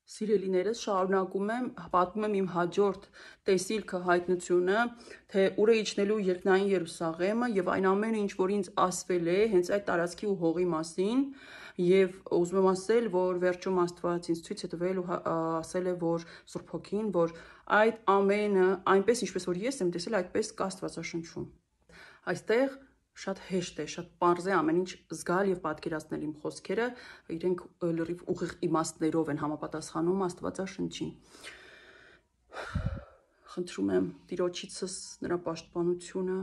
Սիրելիներս, շարունակում եմ, պատմում եմ իմ հաջորդ տեսիլքը հայտնությունը, թե ուր է իջնելու երկնային Երուսաղեմը եւ այն ամենը, ինչ որ ինձ ասվել է հենց այդ տարածքի ու հողի մասին, եւ ուզում եմ ասել, որ վերջում Աստված ինձ ցույց է տվել ու ասել է, որ Սուրբ Հոգին, որ այդ ամենը այնպես ինչպես որ ես եմ տեսել, այդպես կա Աստվածաշնչում։ Այստեղ շատ հեշտ է, շատ պարզ է ամեն ինչ զգալ եւ պատկերացնել իմ խոսքերը, իրենք լրիվ ուղիղ իմաստներով են համապատասխանում Աստվածաշնչին։ Խնդրում եմ Տիրոջիցս նրա պաշտպանությունը,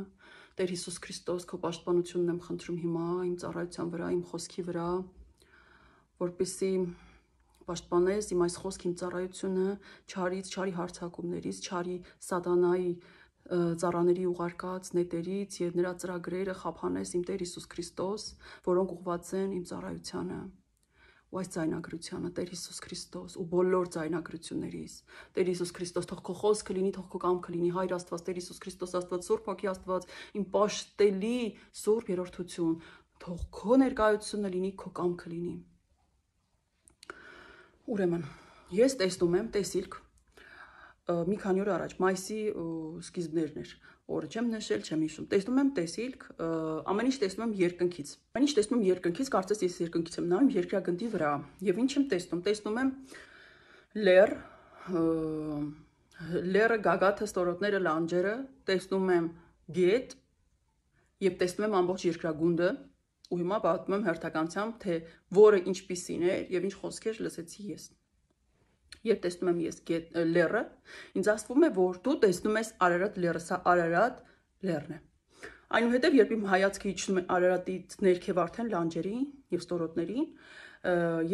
Տեր Հիսուս Քրիստոս, քո պաշտպանությունն եմ խնդրում հիմա իմ ծառայության վրա, իմ խոսքի վրա, որպեսզի պաշտպանես իմ այս խոսք, իմ ծառայությունը չարից, չարի հարձակումներից, չարի սատանայի ծառաների ուղարկած նետերից եւ նրա ծրագրերը խափանես իմ Տեր Հիսուս Քրիստոս, որոնք ուղղված են իմ ծառայությանը ու այս ձայնագրությանը, Տեր Հիսուս Քրիստոս ու բոլոր ձայնագրություններից։ Տեր Հիսուս Քրիստոս, թող քո խոսքը լինի, թող քո կամքը լինի, Հայր Աստված, Տեր Հիսուս Քրիստոս Աստված, Սուրբ Հոգի Աստված, իմ պաշտելի Սուրբ Երրորդություն, թող քո ներկայությունը լինի, քո կամքը լինի։ Ուրեմն, ես տեսնում եմ տեսիլք մի քանի օր առաջ, մայիսի սկիզբներն էր, օրը չեմ նշել, չեմ հիշում, տեսնում եմ տեսիլք, ամեն ինչ տեսնում եմ երկնքից, ամեն ինչ տեսնում եմ երկնքից, կարծես ես երկնքից եմ նայում երկրագնդի վրա, եւ ինչ եմ տեսնում եմ լեռ, լեռը, գագաթը, ստորոտները, լանջերը, տեսնում եմ գետ եւ տեսնում եմ ամբողջ երկրագունդը, ու հիմա պատմում եմ հերթականությամբ, թե որը ինչպիսին է եւ ինչ խոսքեր լսեցի ես։ Երբ տեսնում եմ ես լեռը, ինձ ասվում է, որ դու տեսնում ես Արարատ լեռը, սա Արարատ լեռն է։ Այնուհետև, երբ իմ հայացքը իջնում է Արարատից ներքև արդեն լանջերին եւ ստորոտներին,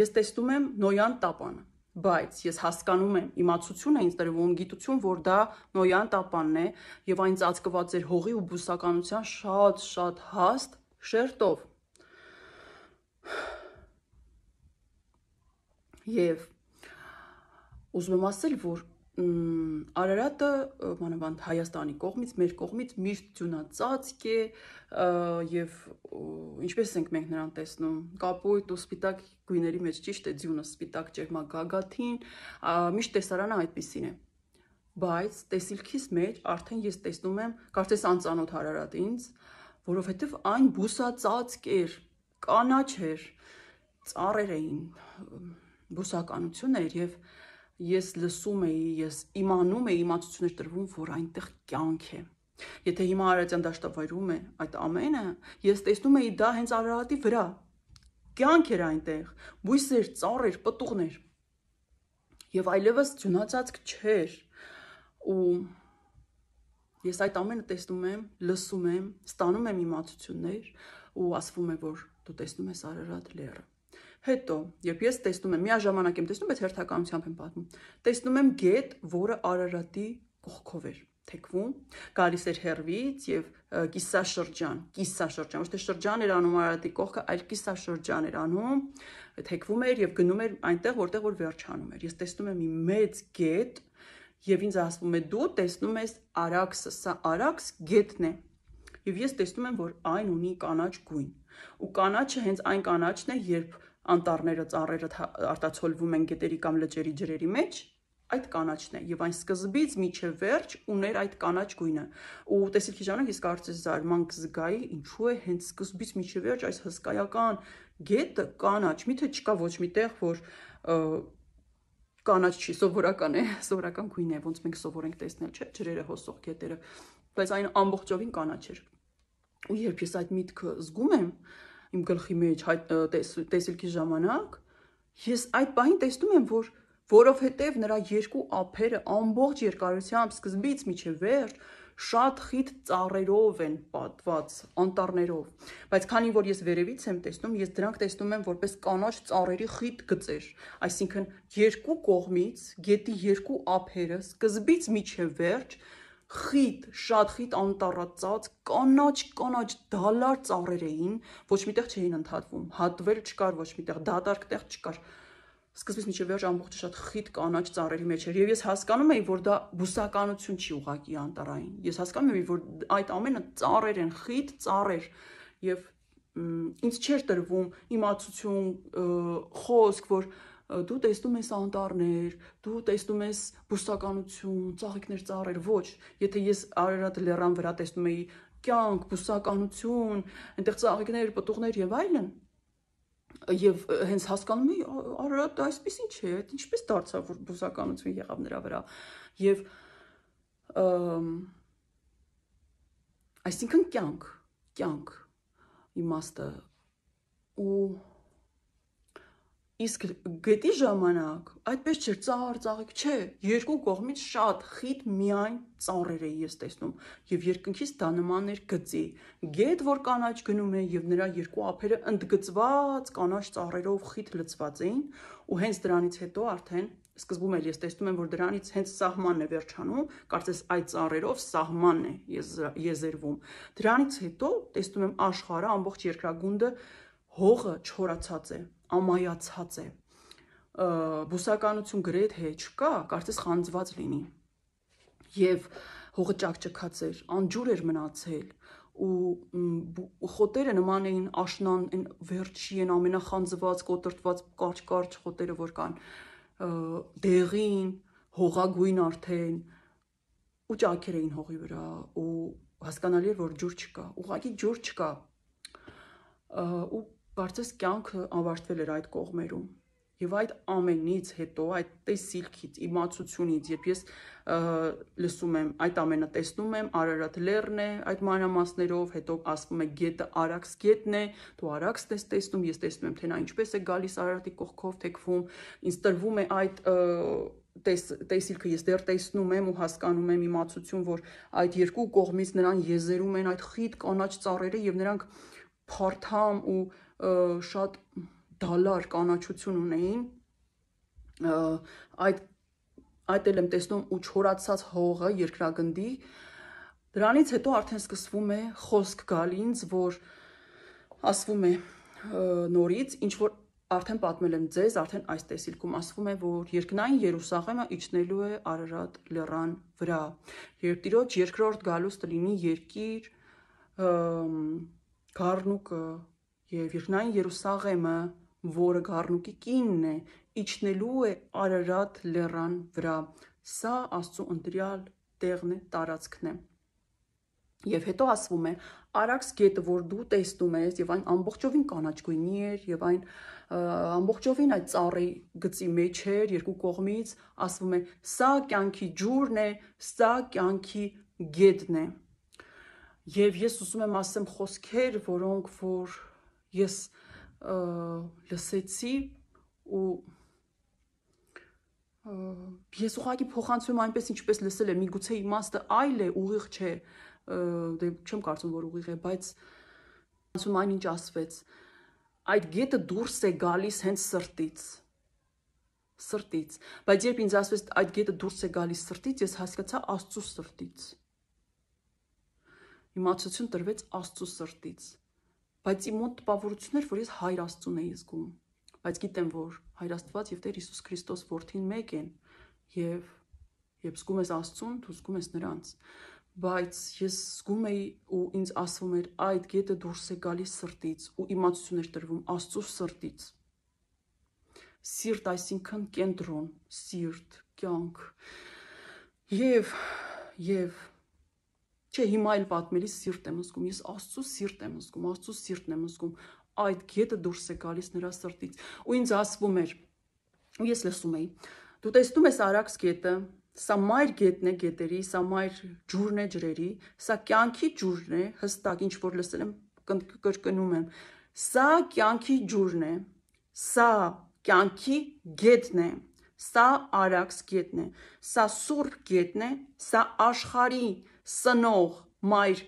ես տեսնում եմ Նոյան տապանը, բայց ես հասկանում եմ, իմացություն է ինձ տրվում, գիտություն, որ դա Նոյան տապանն է եւ այն ծածկված էր հողի ու բուսականության շատ հաստ շերտով։ Եվ ուզում եմ ասել, որ Արարատը մանավանդ Հայաստանի կողմից, մեր կողմից միշտ ձյունածածկ է եւ ինչպես ենք մենք նրան տեսնում, կապույտ ու սպիտակ գույների մեջ, ճիշտ է, ձյունը սպիտակ ճերմագագաթին, միշտ տեսարանը այդպիսին է։ Բայց տեսիլքիս մեջ արդեն ես տեսնում եմ, կարծես անծանոթ Արարատ ինձ, որովհետեւ այն բուսածածկ էր, կանաչ էր, ծառեր էին, բուսականություն էր եւ ես լսում էի, ես իմանում էի, իմացություն էր տրվում, որ այնտեղ կյանք է։ Եթե հիմա Արարատյան դաշտավայրում է այդ ամենը, ես տեսնում էի դա հենց Արարատի վրա։ Կյանք էր այնտեղ, բույսեր, ծառեր, պտուղներ։ Եվ այլևս ձյունածածկ չէր։ Ու ես այդ ամենը տեսնում եմ, լսում եմ, ստանում եմ իմացություններ ու ասվում է, որ դու տեսնում ես Արարատ լեռը։ Հետո, երբ ես տեսնում եմ, միաժամանակ եմ տեսնում, բայց հերթականությամբ եմ պատմում, տեսնում եմ գետ, որը Արարատի կողքով էր թեքվում, գալիս էր հեռվից եւ կիսաշրջան, ոչ թե շրջան էր անում Արարատի կողքը, այլ կիսաշրջան էր անում, թեքվում էր եւ գնում էր այնտեղ, որտեղ որ վերջանում էր։ Ես տեսնում եմ մի մեծ գետ եւ ինձ ասվում է դու տեսնում ես Արաքսը, սա Արաքս գետն է։ Եվ ես տեսնում եմ, որ այն ունի կանաչ գույն։ Ու կանաչը հենց այն կանաչն է, երբ անտառները, ծառերը արտացոլվում են գետերի կամ լճերի ջրերի մեջ, այդ կանաչն է եւ այն սկզբից մինչեւ վերջ ուներ այդ կանաչ գույնը։ Ու տեսիլքի ժամանակ ես կարծես զարման կզգայի, ինչու է հենց սկզբից մինչեւ վերջ այս հսկայական գետը կանաչ, միթե չկա ոչ միտեղ, որ կանաչ չի, սովորական է, սովորական գույն է, ոնց մենք սովոր ենք տեսնել, չէ՞, ջրերը հոսող գետերը, բայց այն ամբողջովին կանաչ էր։ Ու երբ ես այդ միտքը զգում եմ իմ գլխի մեջ տեսիլքի ժամանակ, ես այդ պահին տեսնում եմ, որ որովհետև նրա երկու ափերը ամբողջ երկարությամբ սկզբից մինչև վերջ շատ խիտ ծառերով են պատված, անտառներով, բայց քանի որ ես վերևից եմ տեսնում, ես դրանք տեսնում եմ որպես կանաչ ծառերի խիտ գծեր, այսինքն երկու կողմից գետի երկու ափերը սկզբից մինչև վերջ խիտ, շատ խիտ անտառածած, կանաչ դալար ծառեր էին, ոչ միտեղ չէին ընդհատվում, հատվել չկար, ոչ միտեղ դատարկ տեղ չկար։ Սկզբից մինչև վերջ ամբողջը շատ խիտ կանաչ ծառերի մեջ էր, եւ ես հասկանում էի, որ դա բուսականություն չի ուղղակի անտառային։ Ես հասկանում էի, որ այդ ամենը ծառեր են, խիտ ծառեր, եւ ինձ չէր տրվում իմացություն, խոսք, որ դու տեսնում ես անտառներ, դու տեսնում ես բուսականություն, ծաղիկներ, ծառեր, ոչ, եթե ես Արարատ լեռան վրա տեսնում էի կյանք, բուսականություն, այնտեղ ծաղիկներ, պտուղներ եւ այլն, եւ հենց հասկանում էի Արարատը այսպես ինչ է, ինչպես դարձավ որ բուսականություն եղավ նրա վրա եւ այսինքն կյանք իմաստը ու իսկ գետի ժամանակ այդպես չէր ծաղիկ չէ երկու կողմից շատ խիտ միայն ծառեր էի ես տեսնում եւ երկնքից դա նման էր գծի գետ որ կանաչ գնում է եւ նրա երկու ափերը ընդգծված կանաչ ծառերով խիտ լցված էին ու հենց դրանից հետո արդեն սկզբում էլ ես տեսնում եմ որ դրանից հենց սահմանն է վերջանում կարծես այդ ծառերով սահմանն է եզերվում դրանից հետո տեսնում եմ աշխարհը ամբողջ երկրագունդը հողը չորացած է ամայացած է բուսականություն գրեթե չկա կարծես խանձված լինի եւ հողը ճաքճքած էր անջուր էր մնացել ու խոտերը նման էին աշնան այն վերջի են ամենախանձված կոտրտված կարճ խոտերը որ կան դեղին հողագույն արդեն ու ճաքեր էին հողի վրա ու հասկանալի էր որ ջուր չկա ուղղակի ջուր չկա ու կարծես կյանքը ավարտվել էր այդ կողմերում եւ այդ ամենից հետո այդ տեսիլքից իմացությունից երբ ես լսում եմ այդ ամենը տեսնում եմ Արարատ լեռն է այդ մանրամասներով հետո ասվում է գետը Արաքս գետն է դու Արաքսն ես տեսնում ես տեսնում եմ թե նա ինչպես է գալիս Արարատի կողքով թեքվում ինձ տրվում է այդ տեսիլքը ես դեռ տեսնում եմ ու հասկանում եմ իմացություն որ այդ երկու կողմից նրան եզերում են այդ խիտ կանաչ ծառերը եւ նրանք փարթամ ու շատ դալար կանաչություն ունեին այդ էլ եմ տեսնում ու չորացած հողը երկրագնդի դրանից հետո արդեն սկսվում է խոսք գալ ինձ որ ասվում է նորից ինչ որ արդեն պատմել եմ ձեզ արդեն այս տեսիլքում ասվում է որ երկնային Երուսաղեմը իջնելու է Արարատ լեռան վրա երբ Տիրոջ երկրորդ գալուստը լինի երկիր գառնուկը եւ երկնային Երուսաղեմը որը գառնուկի կինն է իջնելու է Արարատ լեռան վրա սա Աստծո ընտրյալ տեղն է տարածքն է եւ հետո ասվում է Արաքս գետը որ դու տեսնում ես եւ այն ամբողջովին կանաչ գույնի էր եւ այն ամբողջովին այդ ծառի գծի մեջ էր երկու կողմից ասվում է սա կյանքի ջուրն է սա կյանքի գետն է եւ ես ուզում եմ ասեմ խոսքեր որոնք որ ես լսեցի ու ես ուղղակի փոխանցում եմ այնպես ինչպես լսել եմ միգուցե իմաստը այլ է ուղիղ չէ դե չեմ կարծում որ ուղիղ է բայց ասում այնինչ ասվեց այդ գետը դուրս է գալիս հենց սրտից բայց երբ ինձ ասվեց այդ գետը դուրս է գալիս սրտից ես հասկացա Աստծո սրտից իմացություն տրվեց Աստծո սրտից բայց իմ մոտ տպավորություններ որ ես Հայր Աստծուն էի զգում բայց գիտեմ որ Հայր Աստված եւ Տեր Հիսուս Քրիստոս որդին մեկ են եւ երբ զգում ես Աստծուն դու զգում ես նրանց բայց ես զգում էի ու ինձ ասվում էր այդ գետը դուրս է գալիս սրտից ու իմացություն էր տրվում Աստծո սրտից սիրտ այսինքն կենտրոն սիրտ կյանք եւ չէ հիմա էլ պատմելիս սիրտ եմ զգում ես Աստծո սիրտ եմ զգում Աստծո սիրտն եմ զգում այդ գետը դուրս է գալիս նրա սրտից ու ինձ ասվում էր ու ես լսում էի դու տեսնում ես Արաքս գետը սա մայր գետն է գետերի սա մայր ջուրն է ջրերի սա կյանքի ջուրն է հստակ ինչ որ լսել եմ կրկնում եմ սա կյանքի ջուրն է սա կյանքի գետն է սա Արաքս գետն է սա սուրբ գետն է սա աշխարհի սնող մայր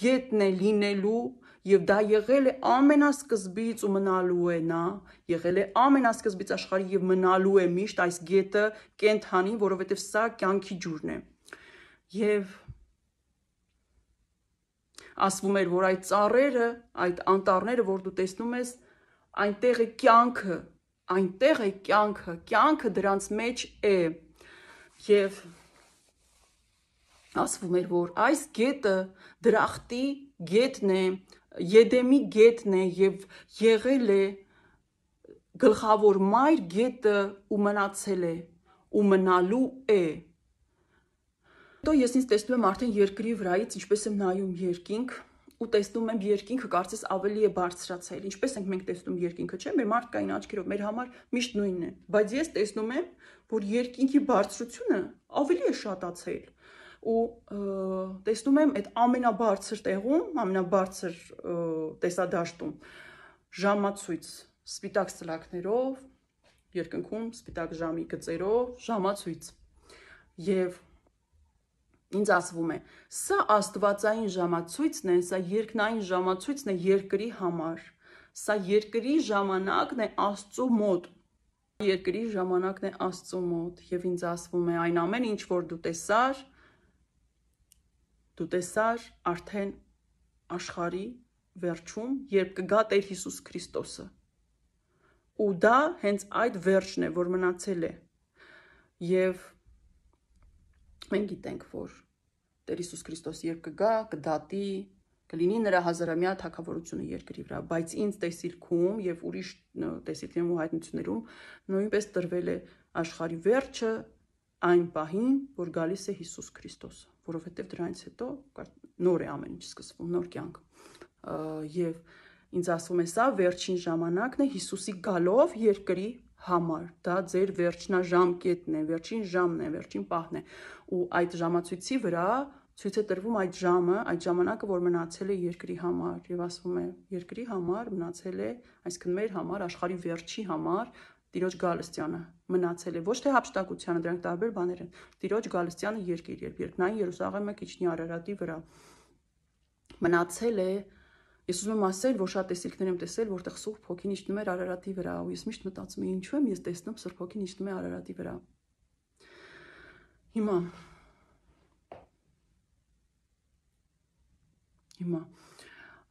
գետն է լինելու եւ դա եղել է ամենասկզբից ու մնալու է նա եղել է ամենասկզբից աշխարհի եւ մնալու է միշտ այս գետը կենթանի որովհետեւ սա կյանքի ջուրն է եւ ասվում էր որ այդ ծառերը այդ անտառները որ դու տեսնում ես այնտեղ է կյանքը դրանց մեջ է եւ ասվում էր որ այս գետը դրախտի գետն է Եդեմի գետն է եւ եղել է գլխավոր մայր գետը ու մնացել է ու մնալու է։ Հետո ես ինձ տեսնում եմ արդեն երկրի վրայից ինչպես եմ նայում երկինք ու տեսնում եմ երկինքը կարծես ավելի է բարձրացել։ Ինչպես ենք մենք տեսնում երկինքը, չէ՞, մեր մարդկային աչքերով մեր համար միշտ նույնն է, բայց ես տեսնում եմ, որ երկինքի բարձրությունը ավելի է շատացել ու տեսնում եմ այդ ամենաբարձր տեղում, ամենաբարձր տեսադաշտում ժամացույց սպիտակ սլաքներով, երկնքում սպիտակ ժամի գծերով ժամացույց եւ ինձ ասվում է, սա աստվածային ժամացույցն է, սա երկնային ժամացույցն է երկրի համար, սա երկրի ժամանակն է Աստծո մոտ, երկրի ժամանակն է Աստծո մոտ եւ ինձ ասվում է այն ամեն ինչ որ դու տեսար արդեն աշխարհի վերջում, երբ կգա Տեր Հիսուս Քրիստոսը ու դա հենց այդ վերջն է, որ մնացել է եւ մենք գիտենք, որ Տեր Հիսուս Քրիստոս երբ կգա, կդատի, կլինի նրա հազարամյա թագավորությունը երկրի վրա, բայց ինձ տեսիլքում եւ ուրիշ տեսիլքներում ու հայտնություններում նույնպես տրվել է աշխարհի վերջը այն պահին, որ գալիս է Հիսուս Քրիստոսը, որովհետեւ դրանից հետո նոր է ամեն ինչ սկսվում, նոր կյանք եւ ինձ ասվում է սա վերջին ժամանակն է Հիսուսի գալով երկրի համար, դա ձեր վերջնաժամկետն է, վերջին ժամն է, վերջին պահն է ու այդ ժամացույցի վրա ցույց է տրվում այդ ժամը, այդ ժամանակը, որ մնացել է երկրի համար եւ ասվում է երկրի համար մնացել է, այսինքն մեր համար, աշխարհի վերջի համար Տիրոջ գալստյանը մնացել է, ոչ թե հափշտակությանը, դրանք տարբեր բաներ են, Տիրոջ գալստյանը երկիր, երբ երկնային Երուսաղեմը կիջնի Արարատի վրա մնացել է, ես ուզում եմ ասել, որ շատ տեսիլքներ եմ տեսել, որտեղ Սուրբ Հոգին իջնում էր Արարատի վրա, ու ես միշտ մտածում եմ, ինչու եմ ես տեսնում Սուրբ Հոգին իջնում է Արարատի վրա։ Հիմա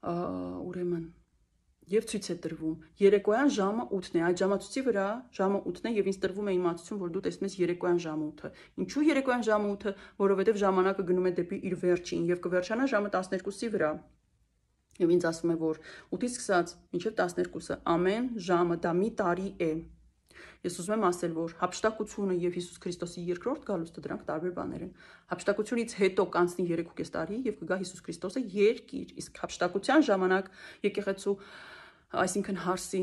ուրեմն եւ ցույց է տրվում երեկոյան ժամը 8-ն է, այդ ժամացույցի վրա ժամը 8-ն է եւ ինձ տրվում է իմացություն, որ դու տեսնես երեկոյան ժամը 8-ը։ Ինչու երեկոյան ժամը 8-ը, որովհետեւ ժամանակը գնում է դեպի իր վերջին եւ կվերջանա ժամը 12-ի վրա։ Եվ ինձ ասում է, որ 8-ից սկսած մինչև 12-ը ամեն ժամը դա մի տարի է։ Ես ուզում եմ ասել, որ հափշտակությունը եւ Հիսուս Քրիստոսի երկրորդ գալուստը դրանք տարբեր բաներ են։ Հափշտակությունից հետո կանցնի 3.5 տարի եւ կգա Հիսուս Քրիստոսը երկիր, իսկ հափշտակության ժամանակ եկեղեցու, այսինքն հարսի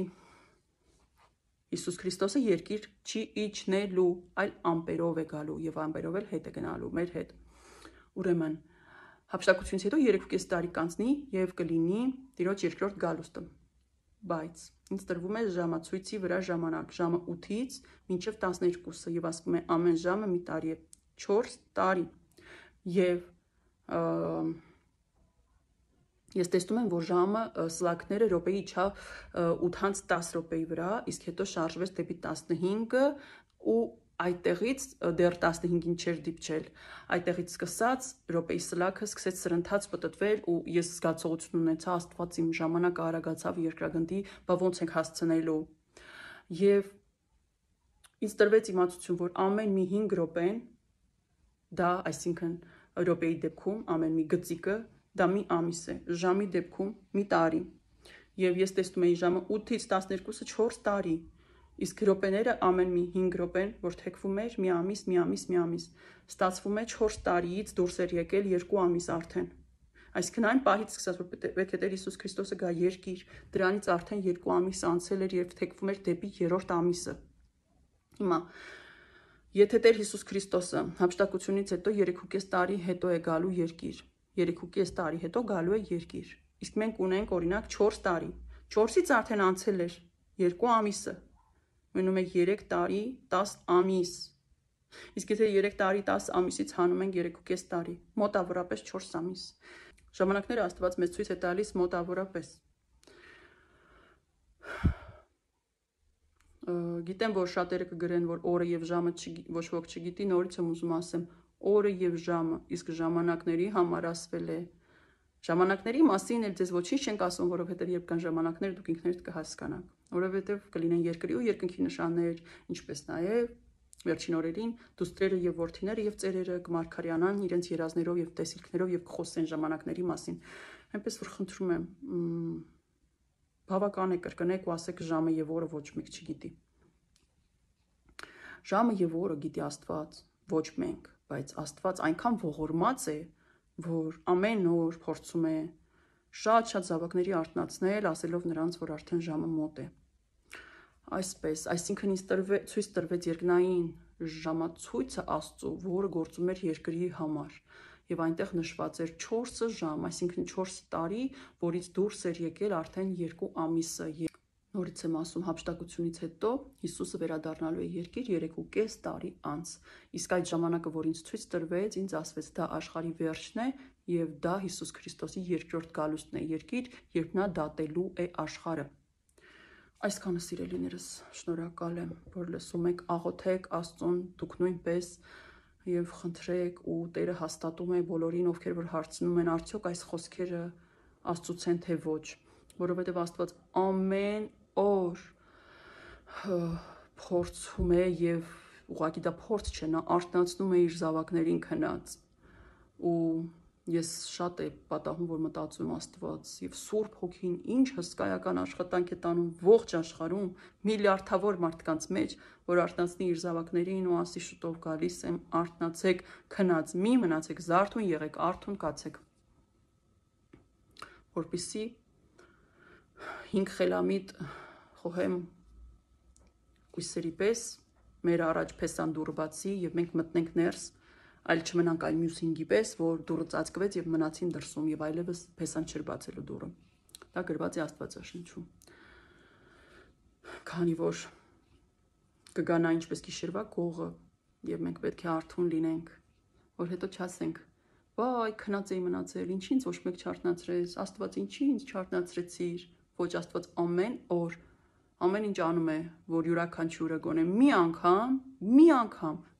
Հիսուս Քրիստոսը երկիր չի իջնելու, այլ ամպերով է գալու եւ ամպերով էլ հետ է գնալու մեր հետ։ Ուրեմն հափշտակությունից հետո 3.5 տարի կանցնի եւ կլինի Տիրոջ երկրորդ գալուստը։ Բայց ինձ տրվում է ժամացույցի վրա ժամանակ, ժամը 8-ից մինչև 12-ը եւ ասվում է ամեն ժամը մի տարի է, 4 տարի։ Եվ ես տեսնում եմ, որ ժամը սլաքները րոպեի իջավ 8:10 րոպեի վրա, իսկ հետո շարժվեց դեպի 15-ը ու այդտեղից դեռ 15-ին չէր դիպչել, այդտեղից սկսած րոպեի սլաքը սկսեց սրընթաց պտտվել ու ես զգացողություն ունեցա, Աստված իմ ժամանակը արագացավ երկրագնդի, բա ոնց ենք հասցնելու։ Եվ ինձ տրվեց իմացություն, որ ամեն մի 5 րոպեն դա, այսինքն րոպեի դեպքում ամեն մի գծիկը դա մի ամիս է, ժամի դեպքում մի տարի։ Եվ ես տեսնում էի ժամը 8-ից 12-ը 4 տարի։ Իսկ րոպեները ամեն մի 5 րոպեն, որ թեքվում էր մի ամիս, մի ամիս, մի ամիս, ստացվում է 4 տարիից դուրս էր եկել 2 ամիս արդեն։ Այսինքն այն պահից սկսած, որ պետք է Տեր Հիսուս Քրիստոսը գա երկիր, դրանից արդեն 2 ամիս անցել էր, երբ թեքվում էր դեպի 3-րդ ամիսը։ Հիմա, եթե Տեր Հիսուս Քրիստոսը հափշտակությունից հետո 3.5 տարի հետո է գալու երկիր, 3.5 տարի հետո գալու է երկիր, իսկ մենք ունենք օրինակ 4 տարի, 4-ից արդեն անցել էր 2 ամիսը, մնում է 3 տարի 10 ամիս, իսկ եթե 3 տարի 10 ամիսից հանում ենք 3.5 տարի, մոտավորապես 4 ամիս, ժամանակները Աստված մեզ ցույց է տալիս մոտավորապես։ Գիտեմ, որ շատերը կգրեն, որ օրը եւ ժամը ոչ ոք չգիտի, նորից եմ ուզում ասեմ, օրը եւ ժամը, իսկ ժամանակների համար ասվել է։ Ժամանակների մասին էլ ձեզ ոչինչ չենք ասում, որովհետև երբ կան ժամանակներ, դուք ինքներդ կհասկանաք, որովհետև կլինեն երկրի ու երկնքի նշաններ, ինչպես նաև վերջին օրերին դուստրերը եւ որդիները եւ ծերերը կմարգարյանան իրենց երազներով եւ տեսիլքներով եւ կխոսեն ժամանակների մասին։ Այնպես որ խնդրում եմ, բավական է կրկնեք ու ասեք ժամը եւ օրը ոչ մեկ չգիտի։ Ժամը եւ օրը գիտի Աստված, ոչ մենք, բայց Աստված այնքան ողորմած է, որ ամեն օր փորձում է շատ զավակների արթնացնել, ասելով նրանց, որ արդեն ժամը մոտ է։ Այսպես, այսինքն ինձ ցույց տրվեց երկնային ժամացույցը Աստծո, որը գործում էր երկրի համար։ Եվ այնտեղ նշված էր 4 ժամ, այսինքն 4 տարի, որից դուրս էր եկել արդեն 2 ամիսը։ Նորից եմ ասում, հափշտակությունից հետո Հիսուսը վերադառնալու է երկիր 3.5 տարի անց։ Իսկ այդ ժամանակը, որ ինձ ցույց տրվեց, ինձ ասվեց, դա աշխարհի վերջն է եւ դա Հիսուս Քրիստոսի երկրորդ գալուստն է երկիր, երբ նա դատելու է աշխարհը։ Այսքանը սիրելիներս, շնորհակալ եմ, որ լսում եք, աղոթեք Աստծուն, դուք նույնպես եւ խնդրեք ու Տերը հաստատում է բոլորին, ովքեր որ հարցնում են, արդյոք այս խոսքերը Աստծուց են թե ոչ, որովհետեւ Աստված ամեն օր փորձում է եւ ուղղակի դա փորձ չէ, նա արթնացնում է իր զավակներին քնած ու ես շատ է պատահում, որ մտածում Աստված եւ Սուրբ Հոգին ինչ հսկայական աշխատանք է տանում ողջ աշխարհում միլիարդավոր մարդկանց մեջ, որ արթնացնի իր զավակներին ու ասի շուտով գալիս եմ, արթնացեք, քնած մի մնացեք, զարթուն եղեք, արթուն կացեք, որպեսզի 5 խելամիտ խոհեմ կույսերի պես մեր առաջ փեսան դուռը բացի եւ մենք մտնենք ներս, այլ չմնանք այլ մյուս 5-ի պես, որ դուռը ծածկվեց եւ մնացին դրսում եւ այլևս փեսան չէր բացելու դուռը։ Դա գրված է Աստվածաշնչում։ Քանի որ կգանա ինչպես գիշերվա գողը եւ մենք պետք է արթուն լինենք, որ հետո չասենք. «Վայ, քնած էի մնացել, ինչի ինձ ոչ մեկ չարթնացրեց, Աստված ինչի ինձ չարթնացրեցիր»։ Ոչ, Աստված ամեն օր ամեն ինչ անում է, որ յուրաքանչյուրը գոնե մի անգամ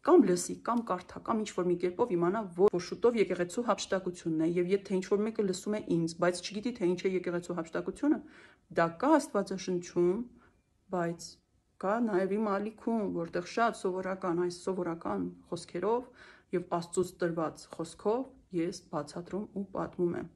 կամ լսի, կամ կարդա, կամ ինչ-որ մի կերպով իմանա, որ շուտով եկեղեցու հափշտակությունն է, եւ եթե ինչ-որ մեկը լսում է ինձ, բայց չգիտի, թե ինչ է եկեղեցու հափշտակությունը, դա կա Աստվածաշնչում, բայց կա նաեւ իմ ալիքում, որտեղ շատ սովորական այս սովորական խոսքերով եւ Աստծուց տրված խոսքով ես բացատրում ու պատմում եմ։